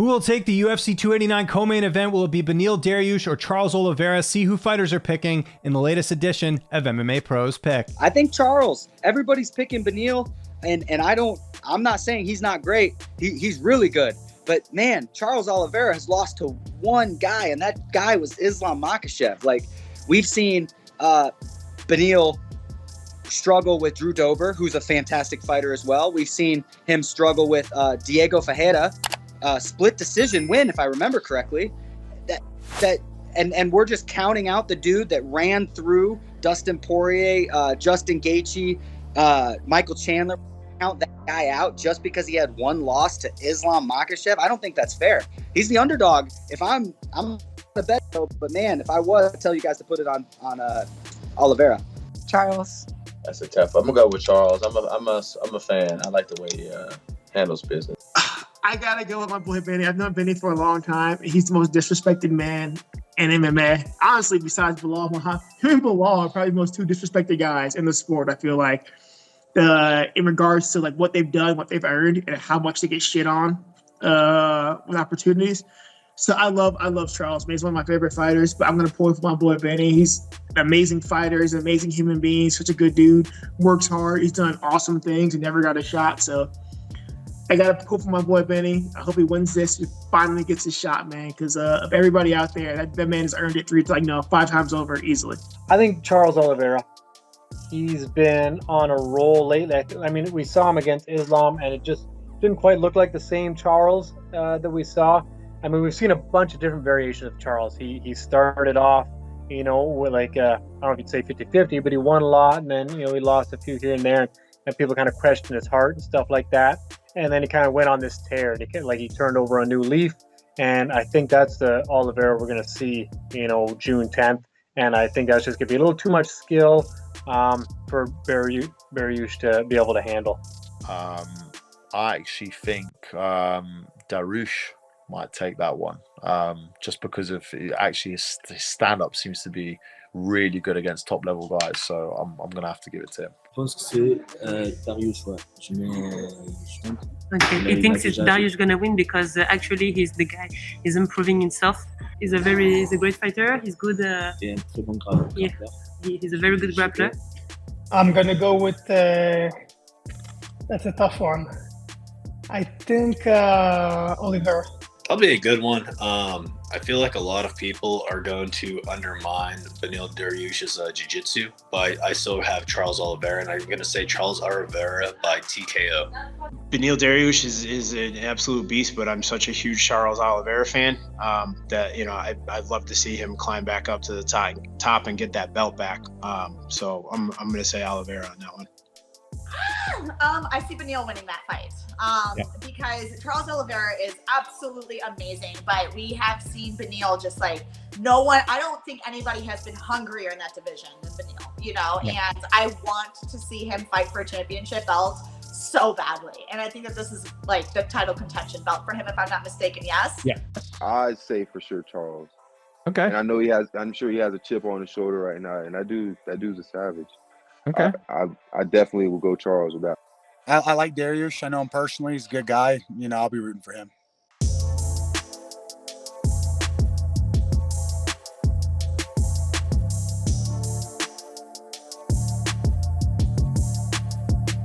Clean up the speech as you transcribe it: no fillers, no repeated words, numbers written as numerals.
Who will take the UFC 289 co-main event? Will it be Beneil Dariush or Charles Oliveira? See who fighters are picking in the latest edition of MMA Pros Pick. I think Charles. Everybody's picking Beneil, and I'm not saying he's not great. He's really good. But man, Charles Oliveira has lost to one guy, and that guy was Islam Makhachev. Like, we've seen Beneil struggle with Drew Dober, who's a fantastic fighter as well. We've seen him struggle with Diego Ferreira. Split decision win, if I remember correctly. And we're just counting out the dude that ran through Dustin Poirier, Justin Gaethje, Michael Chandler. Count that guy out just because he had one loss to Islam Makhachev. I don't think that's fair. He's the underdog. If I'm a bet, but man, if I was, I'd tell you guys to put it on Oliveira. Charles. That's a tough one. I'm gonna go with Charles. I'm a fan. I like the way he handles business. I gotta go with my boy Benny. I've known Benny for a long time. He's the most disrespected man in MMA. Honestly, besides Bilal, him and Bilal are probably the most two disrespected guys in the sport. I feel like, in regards to like what they've done, what they've earned, and how much they get shit on with opportunities. So I love Charles. He's one of my favorite fighters. But I'm gonna pull for my boy Benny. He's an amazing fighter. He's an amazing human being. Such a good dude. Works hard. He's done awesome things. He never got a shot. So I got to pull for my boy Benny. I hope he wins this. He finally gets his shot, man. Because of everybody out there, that man has earned it 5 times over easily. I think Charles Oliveira. He's been on a roll lately. I mean, we saw him against Islam, and it just didn't quite look like the same Charles that we saw. I mean, we've seen a bunch of different variations of Charles. He started off, with like, I don't know if you'd say 50-50, but he won a lot, and then, he lost a few here and there, and people kind of questioned his heart and stuff like that. And then he kind of went on this tear. He turned over a new leaf. And I think that's the Oliveira we're going to see, June 10th. And I think that's just going to be a little too much skill for Dariush to be able to handle. I actually think Dariush might take that one, just because of his stand-up seems to be really good against top-level guys. So I'm going to have to give it to him. Je pense que c'est Dariush, ouais. Je pense. Okay, he thinks it's Dariush gonna win because actually he's the guy. He's improving himself. He's a great fighter. He's good. C'est un très bon grappler. Yeah, he's a very good grappler. I'm gonna go with. That's a tough one. I think Oliveira. That'll be a good one. I feel like a lot of people are going to undermine Beneil Dariush's jiu-jitsu, but I still have Charles Oliveira, and I'm going to say Charles Oliveira by TKO. Beneil Dariush is an absolute beast, but I'm such a huge Charles Oliveira fan that I'd love to see him climb back up to the top and get that belt back. So I'm going to say Oliveira on that one. I see Beneil winning that fight because Charles Oliveira is absolutely amazing, but we have seen Beneil just like no one. I don't think anybody has been hungrier in that division than Beneil, and I want to see him fight for a championship belt so badly. And I think that this is like the title contention belt for him, if I'm not mistaken. Yes? Yeah. I'd say for sure Charles. Okay. And I'm sure he has a chip on his shoulder right now, and that dude's a savage. Okay. I definitely will go Charles with that. I like Dariush. I know him personally. He's a good guy. I'll be rooting for him.